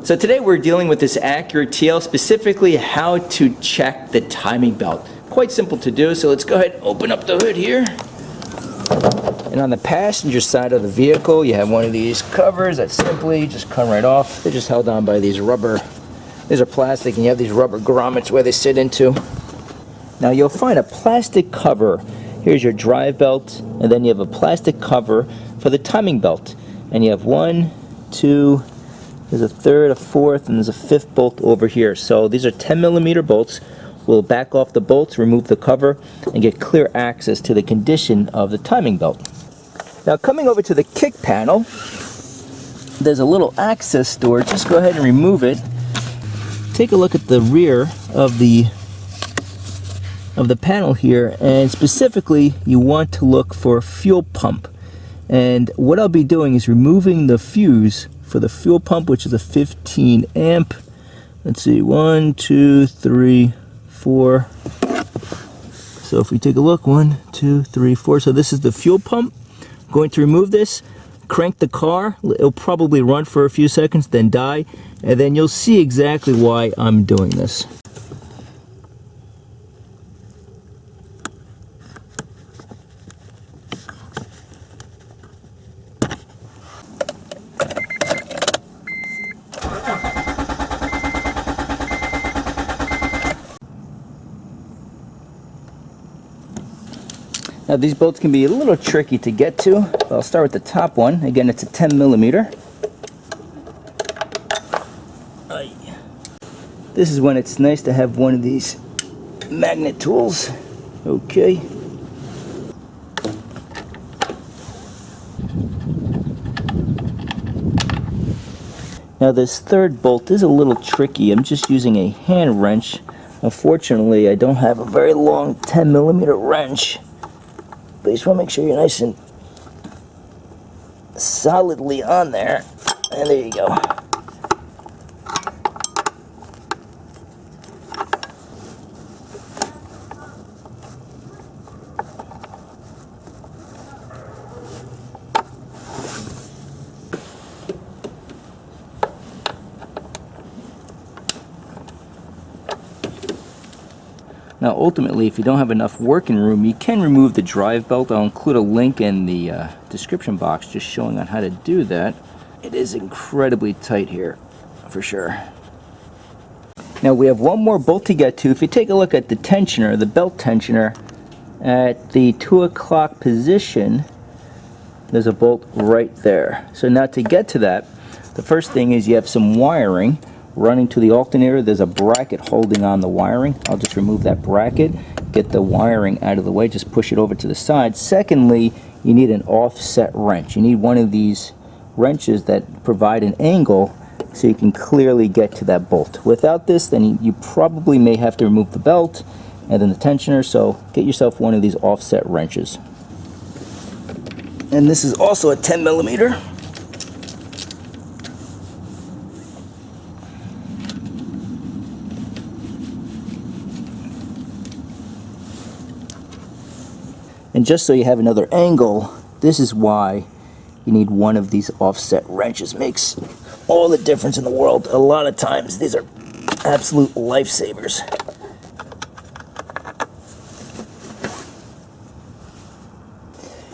So today we're dealing with this Acura TL, specifically how to check the timing belt. Quite simple to do, so let's go ahead and open up the hood here. And on the passenger side of the vehicle, you have one of these covers that simply just come right off. They're just held on by these rubber, these are plastic, and you have these rubber grommets where they sit into. Now you'll find a plastic cover. Here's your drive belt, and then you have a plastic cover for the timing belt. And you have one, two, there's a third, a fourth, and there's a fifth bolt over here. So these are 10mm bolts. We'll back off the bolts, remove the cover, and get clear access to the condition of the timing belt. Now coming over to the kick panel, there's a little access door. Just go ahead and remove it. Take a look at the rear of the panel here, and specifically you want to look for a fuel pump. And what I'll be doing is removing the fuse for the fuel pump, which is a 15 amp. Let's see, 1, 2, 3, 4. So if we take a look, 1, 2, 3, 4. So this is the fuel pump. I'm going to remove this, crank the car. It'll probably run for a few seconds, then die, and then you'll see exactly why I'm doing this. Now these bolts can be a little tricky to get to. I'll start with the top one. Again, it's a 10mm. This is when it's nice to have one of these magnet tools. Okay. Now this third bolt is a little tricky. I'm just using a hand wrench. Unfortunately, I don't have a very long 10mm wrench. But you just want to make sure you're nice and solidly on there. And there you go. Now ultimately, if you don't have enough working room, you can remove the drive belt. I'll include a link in the description box just showing on how to do that. It is incredibly tight here, for sure. Now we have one more bolt to get to. If you take a look at the tensioner, the belt tensioner, at the 2 o'clock position, there's a bolt right there. So now to get to that, the first thing is you have some wiring running to the alternator. There's a bracket holding on the wiring. I'll just remove that bracket, get the wiring out of the way, just push it over to the side. Secondly, you need an offset wrench. You need one of these wrenches that provide an angle so you can clearly get to that bolt. Without this, then you probably may have to remove the belt and then the tensioner, so get yourself one of these offset wrenches. And this is also a 10mm. And just so you have another angle, this is why you need one of these offset wrenches. Makes all the difference in the world. A lot of times these are absolute lifesavers.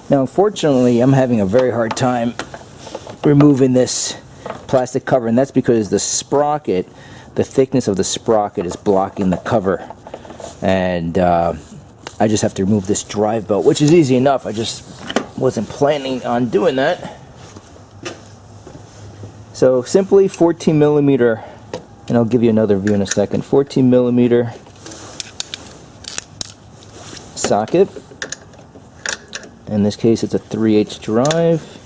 Now unfortunately, I'm having a very hard time removing this plastic cover, and that's because the sprocket, the thickness of the sprocket is blocking the cover. And I just have to remove this drive belt, which is easy enough. I just wasn't planning on doing that. So simply 14mm, and I'll give you another view in a second. 14mm socket. In this case, it's a 3/8 drive.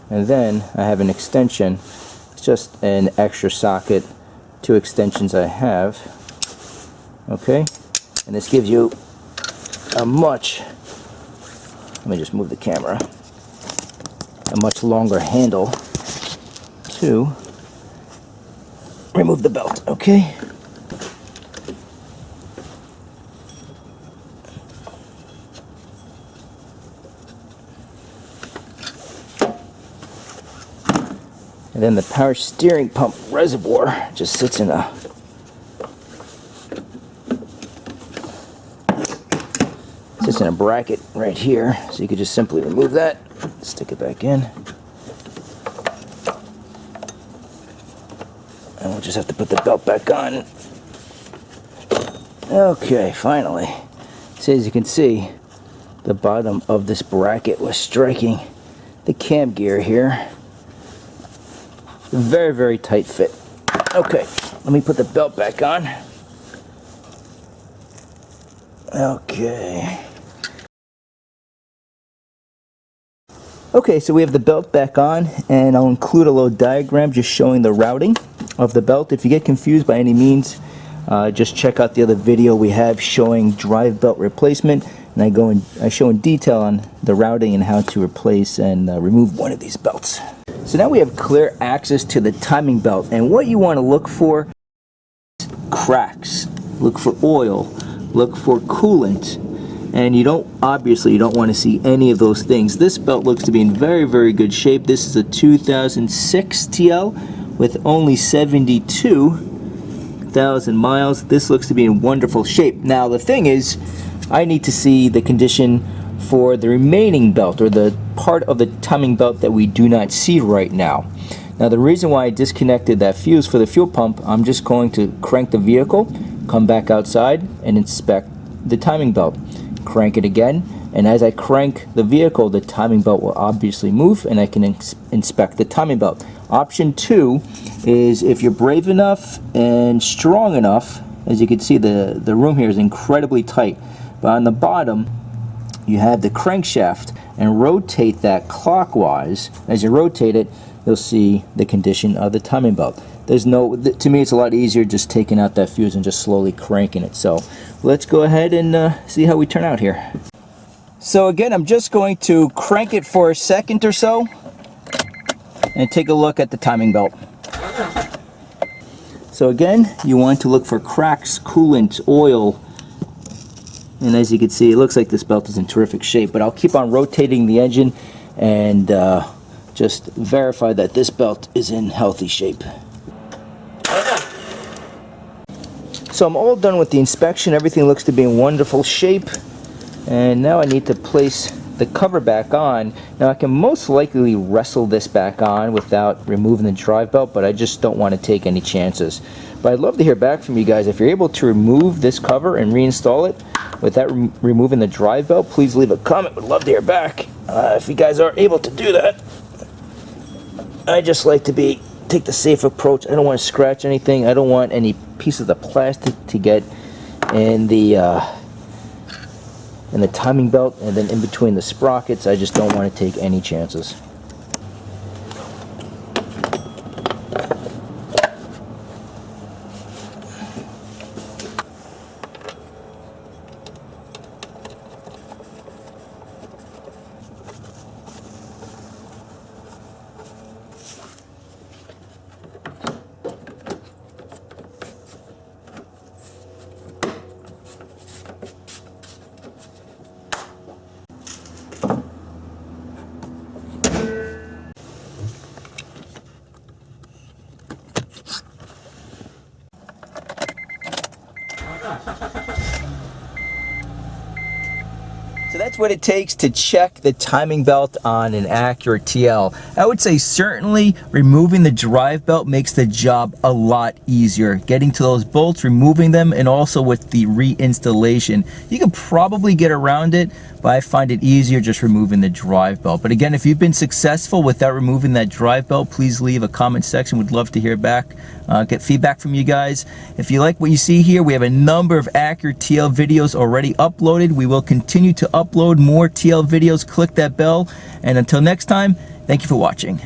And then I have an extension. It's just an extra socket. 2 extensions I have. Okay, and this gives you a much, let me just move the camera, a much longer handle to remove the belt. Okay. And then the power steering pump reservoir just sits in a bracket right here. So you could just simply remove that, stick it back in. And we'll just have to put the belt back on. Okay, finally. So as you can see, the bottom of this bracket was striking the cam gear here. Very, very tight fit. Okay, let me put the belt back on. Okay. Okay, so we have the belt back on, and I'll include a little diagram just showing the routing of the belt. If you get confused by any means, just check out the other video we have showing drive belt replacement, and I show in detail on the routing and how to replace and remove one of these belts. So now we have clear access to the timing belt, and what you want to look for is cracks, look for oil, look for coolant, and you don't want to see any of those things. This belt looks to be in very, very good shape. This is a 2006 TL with only 72,000 miles. This looks to be in wonderful shape. Now the thing is, I need to see the condition for the remaining belt, or the part of the timing belt that we do not see right now. Now the reason why I disconnected that fuse for the fuel pump, I'm just going to crank the vehicle, come back outside and inspect the timing belt. Crank it again, and as I crank the vehicle, the timing belt will obviously move, and I can inspect the timing belt. Option 2 is, if you're brave enough and strong enough, as you can see, the room here is incredibly tight, but on the bottom you have the crankshaft, and rotate that clockwise. As you rotate it, you'll see the condition of the timing belt. To me it's a lot easier just taking out that fuse and just slowly cranking it. So let's go ahead and see how we turn out here. So again, I'm just going to crank it for a second or so and take a look at the timing belt. So again, you want to look for cracks, coolant, oil, and as you can see, it looks like this belt is in terrific shape, but I'll keep on rotating the engine and just verify that this belt is in healthy shape. So I'm all done with the inspection. Everything looks to be in wonderful shape, and now I need to place the cover back on. Now I can most likely wrestle this back on without removing the drive belt, but I just don't want to take any chances. But I'd love to hear back from you guys. If you're able to remove this cover and reinstall it without removing the drive belt, please leave a comment. Would love to hear back. If you guys are able to do that, I just like to take the safe approach. I don't want to scratch anything. I don't want any pieces of plastic to get in the timing belt and then in between the sprockets. I just don't want to take any chances. So that's what it takes to check the timing belt on an Acura TL. I would say certainly removing the drive belt makes the job a lot easier. Getting to those bolts, removing them, and also with the reinstallation. You can probably get around it, but I find it easier just removing the drive belt. But again, if you've been successful without removing that drive belt, please leave a comment section. We'd love to hear back, get feedback from you guys. If you like what you see here, we have a number of Acura TL videos already uploaded. We will continue to upload more TL videos. Click that bell, and until next time, thank you for watching.